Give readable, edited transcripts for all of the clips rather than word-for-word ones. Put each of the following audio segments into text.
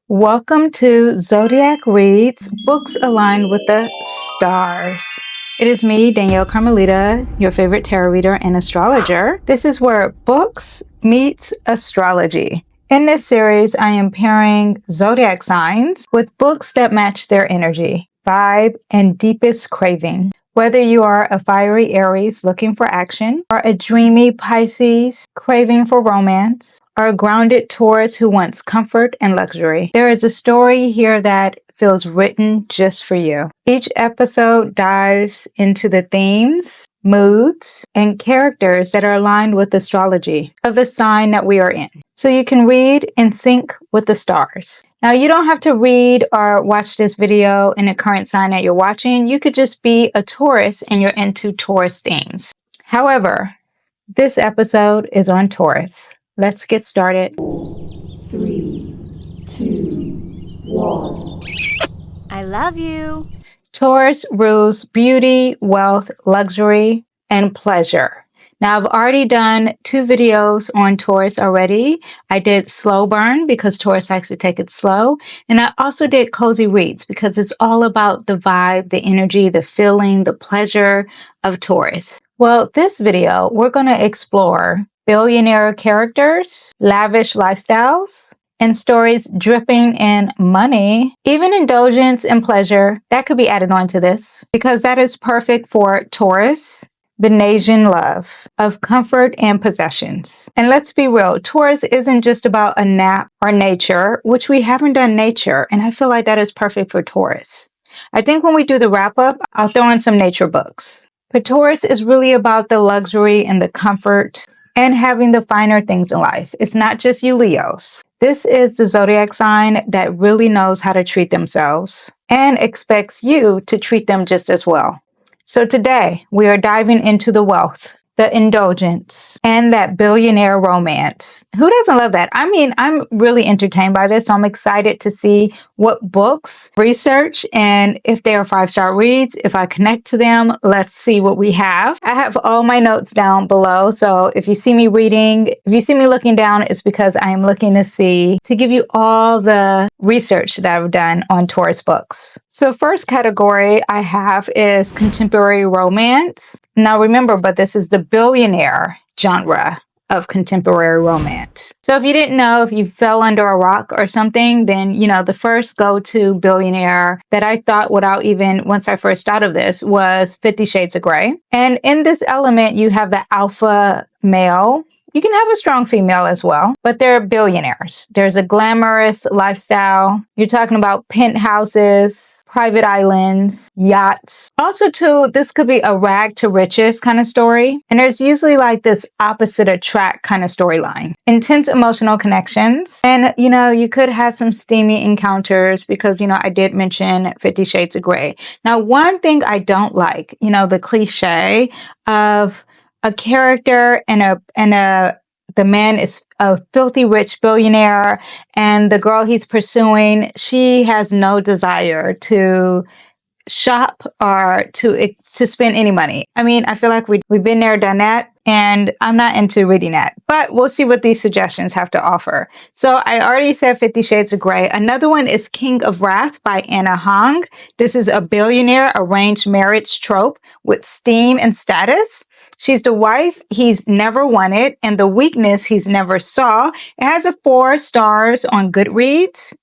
Welcome to Zodiac Reads, Books Aligned with the Stars. It is me, Danyell Carmelita, your favorite tarot reader and astrologer. This is where books meets astrology. In this series, I am pairing zodiac signs with books that match their energy, vibe, and deepest craving. Whether you are a fiery Aries looking for action, or a dreamy Pisces craving for romance, or a grounded Taurus who wants comfort and luxury, there is a story here that feels written just for you. Each episode dives into the themes, moods, and characters that are aligned with astrology of the sign that we are in. So you can read in sync with the stars. Now, you don't have to read or watch this video in the current sign that you're watching. You could just be a Taurus and you're into Taurus themes. However, this episode is on Taurus. Let's get started. 3, 2, 1. I love you. Taurus rules beauty, wealth, luxury, and pleasure. Now, I've already done 2 videos on Taurus already. I did slow burn because Taurus likes to take it slow. And I also did cozy reads because it's all about the vibe, the energy, the feeling, the pleasure of Taurus. Well, this video, we're going to explore billionaire characters, lavish lifestyles, and stories dripping in money, even indulgence and pleasure. That could be added on to this because that is perfect for Taurus. Venusian love of comfort and possessions. And let's be real, Taurus isn't just about a nap or nature, which we haven't done nature, and I feel like that is perfect for Taurus. I think when we do the wrap up, I'll throw in some nature books. But Taurus is really about the luxury and the comfort and having the finer things in life. It's not just you Leos. This is the zodiac sign that really knows how to treat themselves and expects you to treat them just as well. So today, we are diving into the wealth, the indulgence, and that billionaire romance. Who doesn't love that? I mean, I'm really entertained by this, so I'm excited to see what books, research, and if they are 5-star reads, if I connect to them, let's see what we have. I have all my notes down below, so if you see me reading, if you see me looking down, it's because I am looking to give you all the research that I've done on Taurus books. So first category I have is contemporary romance. Now remember, but this is the billionaire genre of contemporary romance. So if you didn't know, if you fell under a rock or something, then, the first go-to billionaire that I thought once I first thought of this was 50 Shades of Grey. And in this element, you have the alpha male. You can have a strong female as well, but they're billionaires. There's a glamorous lifestyle. You're talking about penthouses, private islands, yachts. Also, too, this could be a rag to riches kind of story. And there's usually like this opposite attract kind of storyline. Intense emotional connections. And, you could have some steamy encounters because, I did mention 50 Shades of Grey. Now, one thing I don't like, the cliche of a character the man is a filthy rich billionaire and the girl he's pursuing, she has no desire to shop or to spend any money. I mean, I feel like we've been there, done that, and I'm not into reading that. But we'll see what these suggestions have to offer. So I already said 50 Shades of Grey. Another one is King of Wrath by Anna Hong. This is a billionaire arranged marriage trope with steam and status. She's the wife he's never wanted and the weakness he's never saw. It has 4 stars on Goodreads.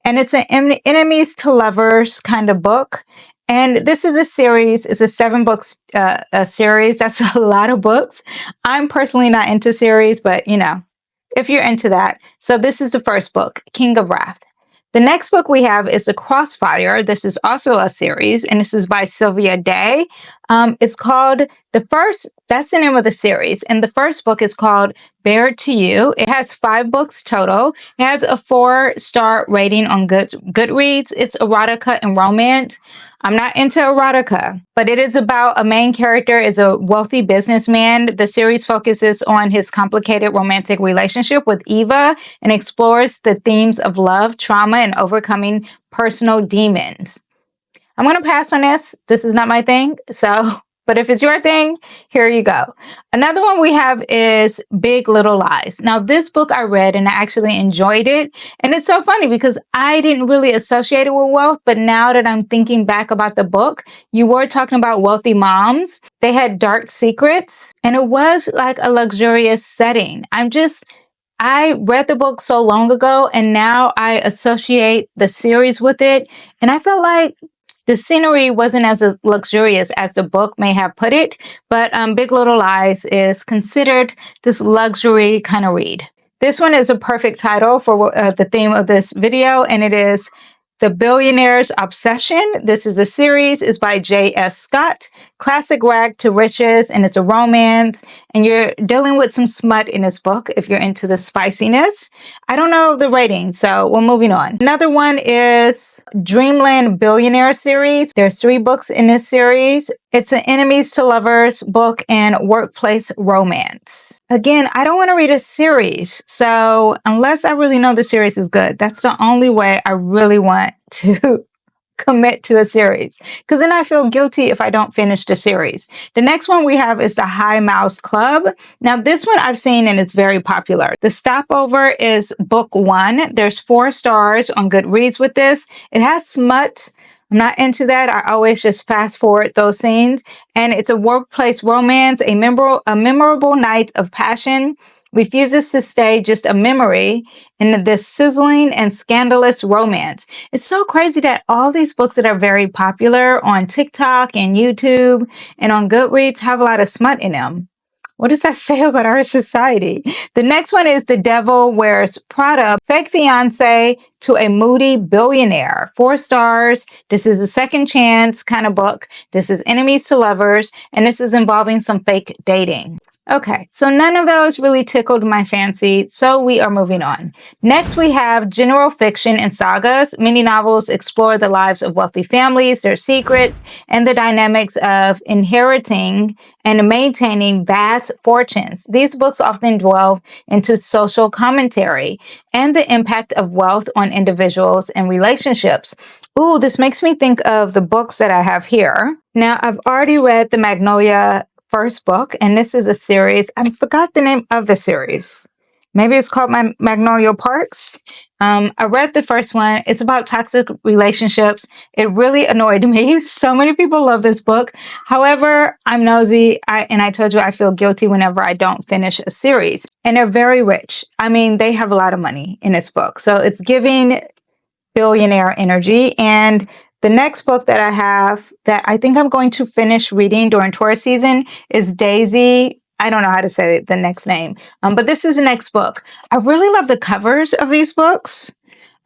And it's an enemies to lovers kind of book. And this is a series. It's a 7 books series. That's a lot of books. I'm personally not into series, but if you're into that. So this is the first book, King of Wrath. The next book we have is The Crossfire. This is also a series, and this is by Sylvia Day. It's called that's the name of the series. And the first book is called Bare to You. It has 5 books total. It has a 4-star rating on Goodreads. It's erotica and romance. I'm not into erotica, but it is about a main character is a wealthy businessman. The series focuses on his complicated romantic relationship with Eva and explores the themes of love, trauma, and overcoming personal demons. I'm going to pass on this. This is not my thing. So But if it's your thing, here you go. Another one we have is Big Little Lies. Now, this book I read and I actually enjoyed it. And it's so funny because I didn't really associate it with wealth. But now that I'm thinking back about the book, you were talking about wealthy moms. They had dark secrets and it was like a luxurious setting. I read the book so long ago and now I associate the series with it. And I felt like the scenery wasn't as luxurious as the book may have put it, but Big Little Lies is considered this luxury kind of read. This one is a perfect title for the theme of this video, and it is The Billionaire's Obsession. This is a series, is by J.S. Scott, classic rag to riches, and it's a romance, and you're dealing with some smut in this book if you're into the spiciness. I don't know the rating, so we're moving on. Another one is Dreamland Billionaire series. There's 3 books in this series. It's an enemies to lovers book and workplace romance. Again, I don't want to read a series, so unless I really know the series is good, that's the only way I really want to commit to a series, because then I feel guilty if I don't finish the series. The next one we have is the High Mouse Club. Now, this one I've seen and it's very popular. The Stopover is book 1. There's 4 stars on Goodreads with this. It has smut. I'm not into that. I always just fast forward those scenes. And it's a workplace romance, a memorable night of passion refuses to stay just a memory in this sizzling and scandalous romance. It's so crazy that all these books that are very popular on TikTok and YouTube and on Goodreads have a lot of smut in them. What does that say about our society? The next one is The Devil Wears Prada, fake fiance to a moody billionaire. 4 stars. This is a second chance kind of book. This is enemies to lovers, and this is involving some fake dating. Okay, so none of those really tickled my fancy, so we are moving on. Next, we have general fiction and sagas. Many novels explore the lives of wealthy families, their secrets, and the dynamics of inheriting and maintaining vast fortunes. These books often delve into social commentary and the impact of wealth on individuals and relationships. Ooh, this makes me think of the books that I have here. Now, I've already read the Magnolia first book, and this is a series. I forgot the name of the series. Maybe it's called Magnolia Parks. I read the first one. It's about toxic relationships. It really annoyed me. So many people love this book. However, I'm nosy, and I told you I feel guilty whenever I don't finish a series. And they're very rich. I mean, they have a lot of money in this book. So it's giving billionaire energy. And the next book that I have that I think I'm going to finish reading during Taurus season is Daisy. I don't know how to say the next name, but this is the next book. I really love the covers of these books.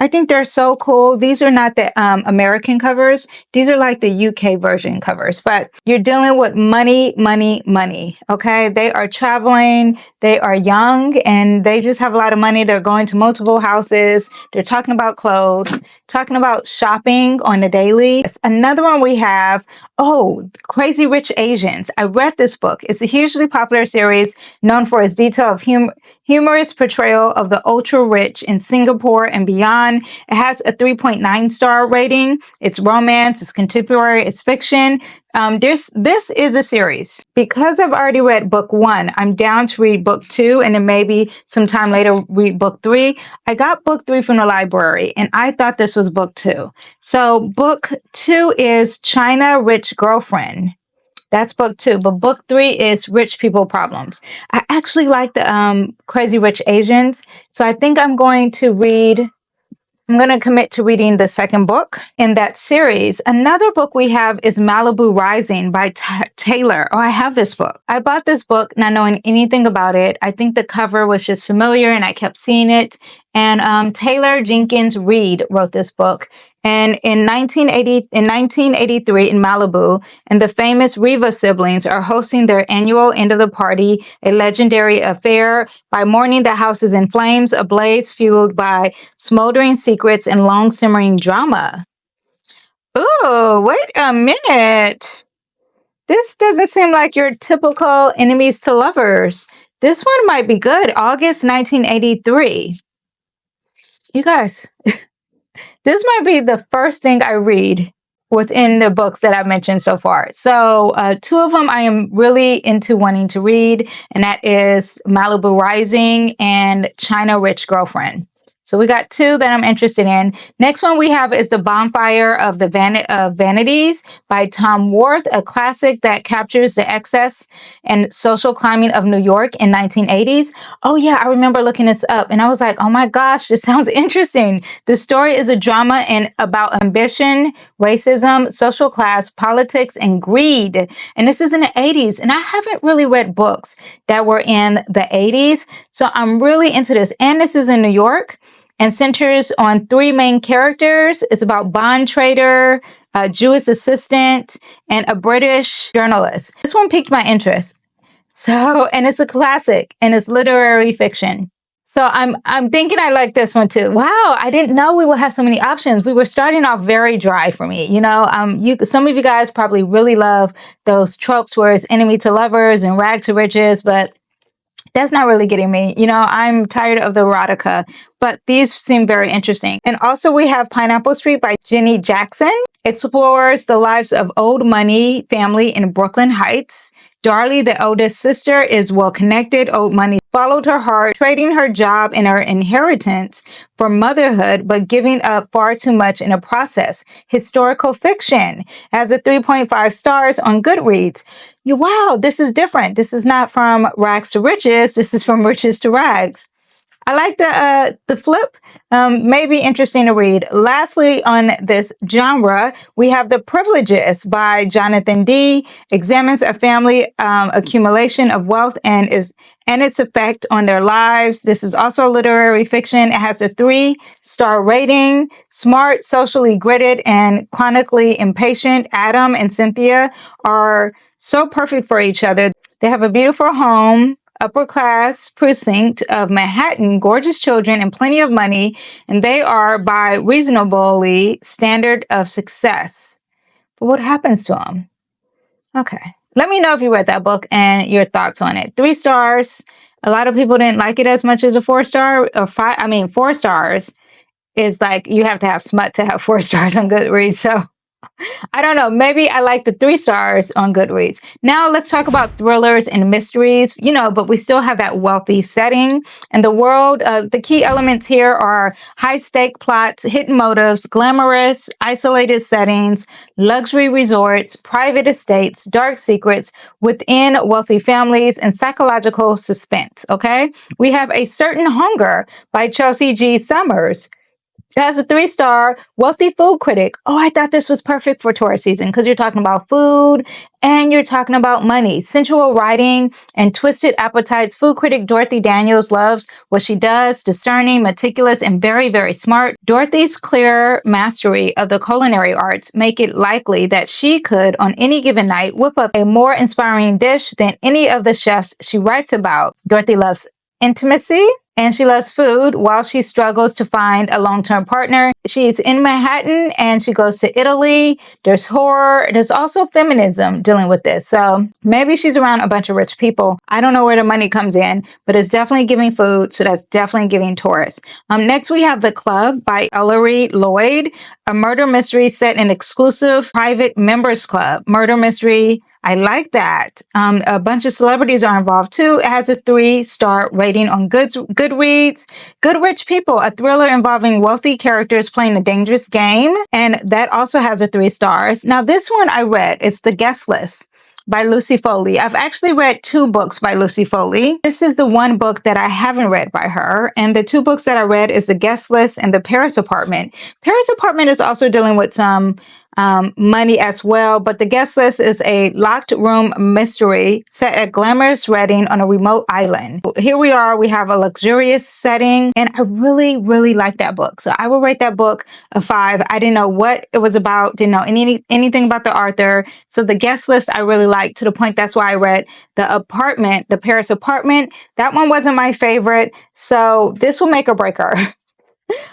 I think they're so cool. These are not the American covers. These are like the UK version covers, but you're dealing with money, money, money. Okay. They are traveling. They are young and they just have a lot of money. They're going to multiple houses. They're talking about clothes, talking about shopping on the daily. Another one we have, Crazy Rich Asians. I read this book. It's a hugely popular series known for its detailed humorous portrayal of the ultra rich in Singapore and beyond. It has a 3.9 star rating. It's romance, it's contemporary, it's fiction. This is a series. Because I've already read book 1, I'm down to read book 2 and then maybe sometime later read book 3. I got book 3 from the library and I thought this was book 2. So book 2 is China Rich Girlfriend. That's book 2, but book 3 is Rich People Problems. I actually like the Crazy Rich Asians, so I think I'm going to commit to reading the second book in that series. Another book we have is Malibu Rising by Taylor. Oh, I have this book. I bought this book not knowing anything about it. I think the cover was just familiar and I kept seeing it. And Taylor Jenkins Reid wrote this book. And in 1983 in Malibu, and the famous Riva siblings are hosting their annual end of the party, a legendary affair. By morning, the house is in flames, ablaze, fueled by smoldering secrets and long simmering drama. Ooh, wait a minute. This doesn't seem like your typical enemies to lovers. This one might be good. August 1983. You guys, this might be the first thing I read within the books that I've mentioned so far. So two of them I am really into wanting to read, and that is Malibu Rising and China Rich Girlfriend. So we got two that I'm interested in. Next one we have is The Bonfire of the Vanities by Tom Worth, a classic that captures the excess and social climbing of New York in 1980s. Oh yeah, I remember looking this up and I was like, oh my gosh, this sounds interesting. The story is a drama and about ambition, racism, social class, politics, and greed. And this is in the 80s. And I haven't really read books that were in the 80s. So I'm really into this. And this is in New York and centers on three main characters. It's about bond trader, a Jewish assistant, and a British journalist. This one piqued my interest. So, and it's a classic and it's literary fiction. So I'm thinking I like this one too. Wow, I didn't know we would have so many options. We were starting off very dry for me. You know, some of you guys probably really love those tropes where it's enemy to lovers and rag to riches, but that's not really getting me. You know, I'm tired of the erotica, but these seem very interesting. And also we have Pineapple Street by Jenny Jackson. Explores the lives of old money family in Brooklyn Heights. Darlie, the oldest sister, is well-connected. Old money followed her heart, trading her job and her inheritance for motherhood, but giving up far too much in the process. Historical fiction has a 3.5 stars on Goodreads. Wow, this is different. This is not from rags to riches. This is from riches to rags. I like the flip. Maybe interesting to read. Lastly, on this genre, we have The Privileges by Jonathan D. Examines a family accumulation of wealth and its effect on their lives. This is also literary fiction. It has a 3-star rating. Smart, socially gritted, and chronically impatient. Adam and Cynthia are so perfect for each other. They have a beautiful home, upper class precinct of Manhattan, gorgeous children, and plenty of money, and they are by reasonably standard of success. But what happens to them? Okay. Let me know if you read that book and your thoughts on it. 3 stars. A lot of people didn't like it as much as a 4-star or 5. I mean, 4 stars is like you have to have smut to have 4 stars on Goodreads. So I don't know. Maybe I like the 3 stars on Goodreads. Now let's talk about thrillers and mysteries, you know, but we still have that wealthy setting and the world. The key elements here are high stake plots, hidden motives, glamorous, isolated settings, luxury resorts, private estates, dark secrets within wealthy families, and psychological suspense. Okay. We have A Certain Hunger by Chelsea G. Summers. As a 3-star, wealthy food critic. Oh, I thought this was perfect for Taurus season because you're talking about food and you're talking about money. Sensual writing and twisted appetites. Food critic Dorothy Danyell loves what she does, discerning, meticulous, and very, very smart. Dorothy's clear mastery of the culinary arts make it likely that she could, on any given night, whip up a more inspiring dish than any of the chefs she writes about. Dorothy loves intimacy, and she loves food while she struggles to find a long-term partner. She's in Manhattan and she goes to Italy. There's horror. There's also feminism dealing with this. So maybe she's around a bunch of rich people. I don't know where the money comes in, but it's definitely giving food. So that's definitely giving Taurus. Next we have The Club by Ellery Lloyd, a murder mystery set in exclusive private members club. Murder mystery. I like that. A bunch of celebrities are involved too. It has a 3-star rating on Goodreads. Good Rich People, a thriller involving wealthy characters playing a dangerous game. And that also has a 3 stars. Now this one I read, it's The Guest List by Lucy Foley. I've actually read 2 books by Lucy Foley. This is the one book that I haven't read by her. And the 2 books that I read is The Guest List and The Paris Apartment. Paris Apartment is also dealing with some money as well, but The Guest List is a locked room mystery set at glamorous Reading on a remote island. Here we are, we have a luxurious setting, and I really, really like that book. So I will rate that book a 5. I didn't know what it was about, didn't know anything about the author. So The Guest List I really liked, to the point that's why I read The Apartment, The Paris Apartment. That one wasn't my favorite, so this will make or break her.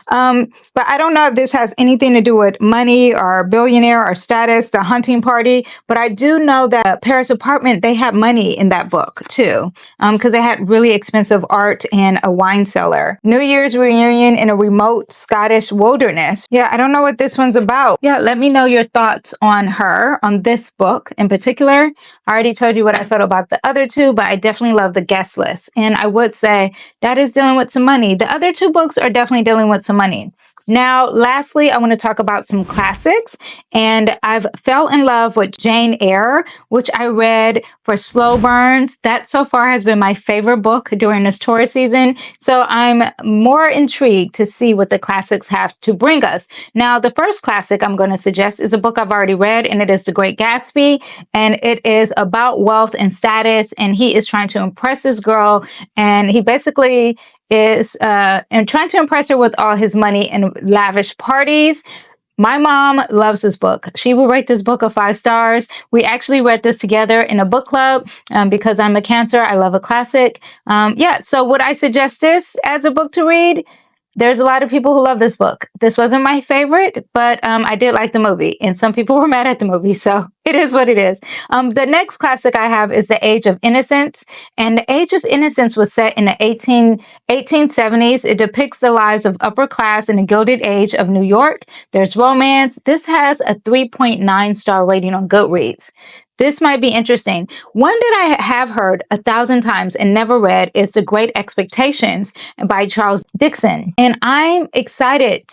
But I don't know if this has anything to do with money or billionaire or status, the hunting party. But I do know that Paris Apartment, they had money in that book too, because they had really expensive art and a wine cellar. New Year's reunion in a remote Scottish wilderness. Yeah, I don't know what this one's about. Yeah, let me know your thoughts on her, on this book in particular. I already told you what I felt about the other two, but I definitely love the guest list. And I would say that is dealing with some money. The other two books are definitely dealing with some money. Now, lastly, I want to talk about some classics, and I've fell in love with Jane Eyre, which I read for slow burns. That so far has been my favorite book during this Taurus season. So I'm more intrigued to see what the classics have to bring us. Now, the first classic I'm going to suggest is a book I've already read, and it is The Great Gatsby, and it is about wealth and status, and he is trying to impress this girl, and he basically is and trying to impress her with all his money and lavish parties. My mom loves this book. She will rate this book a 5 stars. We actually read this together in a book club because I'm a Cancer. I love a classic. Yeah, so would I suggest this as a book to read? There's a lot of people who love this book. This wasn't my favorite, but I did like the movie, and some people were mad at the movie, so it is what it is. The next classic I have is The Age of Innocence, and The Age of Innocence was set in the 1870s. It depicts the lives of upper class in the Gilded Age of New York. There's romance. This has a 3.9 star rating on Goodreads. This might be interesting. One that I have heard 1,000 times and never read is The Great Expectations by Charles Dickens. And I'm excited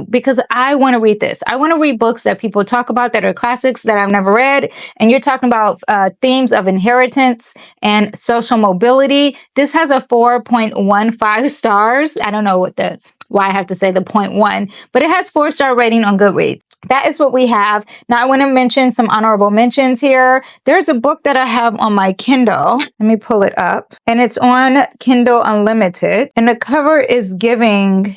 because I want to read this. I want to read books that people talk about that are classics that I've never read. And you're talking about themes of inheritance and social mobility. This has a 4.15 stars. I don't know why I have to say the 0.1, but it has 4-star rating on Goodreads. That is what we have. Now I want to mention some honorable mentions here. There's a book that I have on my Kindle. Let me pull it up. And it's on Kindle Unlimited. And the cover is giving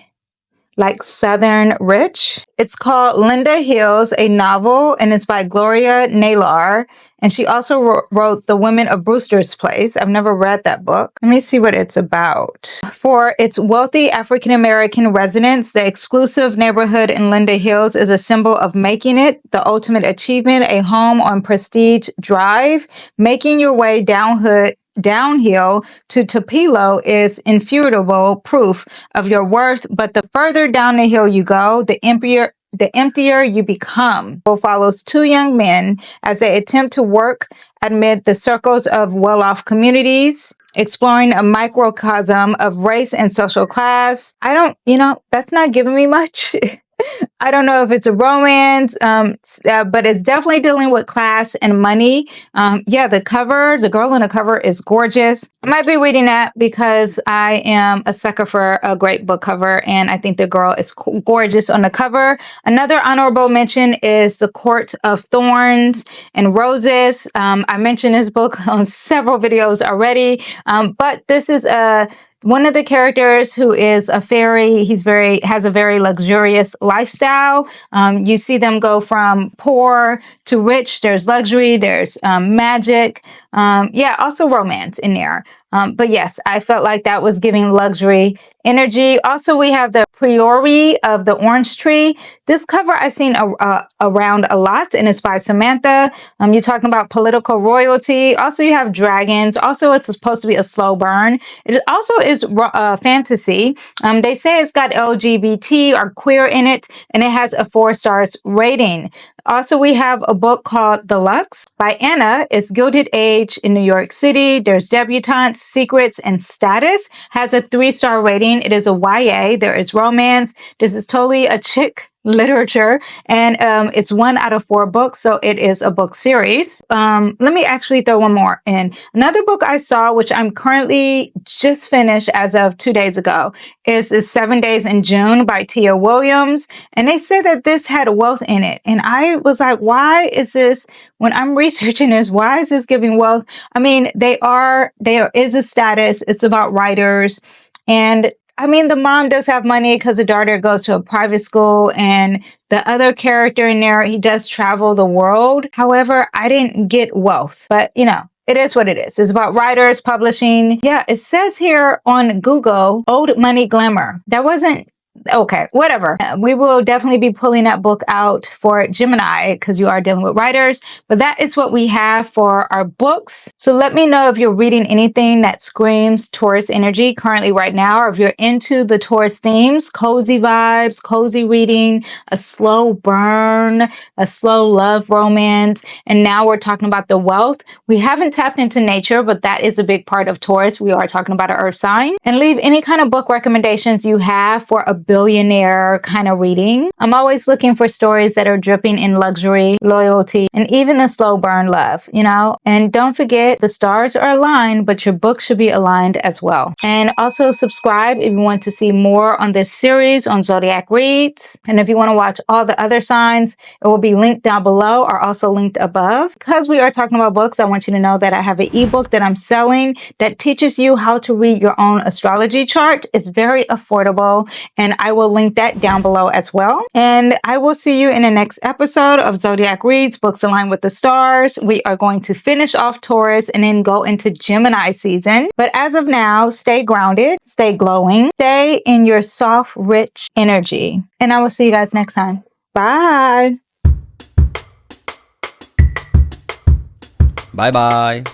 like Southern Rich. It's called Linda Hills, a novel, and it's by Gloria Naylor. And she also wrote The Women of Brewster's Place. I've never read that book. Let me see what it's about. For its wealthy African-American residents, the exclusive neighborhood in Linda Hills is a symbol of making it the ultimate achievement, a home on Prestige Drive. Making your way downhill to Tupelo is infutable proof of your worth, but the further down the hill you go, the emptier you become. It follows 2 young men as they attempt to work amid the circles of well-off communities, exploring a microcosm of race and social class. That's not giving me much. I don't know if it's a romance, but it's definitely dealing with class and money. Yeah, the girl on the cover is gorgeous. I might be reading that because I am a sucker for a great book cover, and I think the girl is gorgeous on the cover. Another honorable mention is The Court of Thorns and Roses. I mentioned this book on several videos already, but this is one of the characters who is a fairy. Has a very luxurious lifestyle. You see them go from poor to rich. There's luxury, there's magic. Yeah, also romance in there. But yes, I felt like that was giving luxury energy. Also, we have the Priori of the Orange Tree. This cover I've seen around a lot, and it's by Samantha. You're talking about political royalty. Also, you have dragons. Also, it's supposed to be a slow burn. It also is fantasy. They say it's got LGBT or queer in it, and it has a 4 stars rating. Also, we have a book called The Lux by Anna. It's Gilded Age in New York City. There's debutantes, secrets, and status. Has a 3-star rating. It is a YA. There is romance. This is totally a chick literature, and it's 1 out of 4 books, so it is a book series. Let me actually throw one more in. Another book I saw, which I'm currently just finished as of 2 days ago, is 7 Days in June by Tia Williams, and they said that this had wealth in it, and I was like, why is this, when I'm researching this, why is this giving wealth? I mean, there is a status. It's about writers, and I mean, the mom does have money because the daughter goes to a private school, and the other character in there, he does travel the world. However, I didn't get wealth, but it is what it is. It's about writers, publishing. Yeah, it says here on Google, Old Money Glamour. That wasn't Okay, whatever. We will definitely be pulling that book out for Gemini because you are dealing with writers. But that is what we have for our books. So let me know if you're reading anything that screams Taurus energy currently right now, or if you're into the Taurus themes, cozy vibes, cozy reading, a slow burn, a slow love romance. And now we're talking about the wealth. We haven't tapped into nature, but that is a big part of Taurus. We are talking about an earth sign. And leave any kind of book recommendations you have for a billionaire kind of reading. I'm always looking for stories that are dripping in luxury, loyalty, and even a slow burn love, you know? And don't forget, the stars are aligned, but your book should be aligned as well. And also subscribe if you want to see more on this series on Zodiac Reads. And if you want to watch all the other signs, it will be linked down below or also linked above. Because we are talking about books, I want you to know that I have an ebook that I'm selling that teaches you how to read your own astrology chart. It's very affordable, and I will link that down below as well. And I will see you in the next episode of Zodiac Reads, Books Aligned with the Stars. We are going to finish off Taurus and then go into Gemini season. But as of now, stay grounded, stay glowing, stay in your soft, rich energy. And I will see you guys next time. Bye. Bye bye.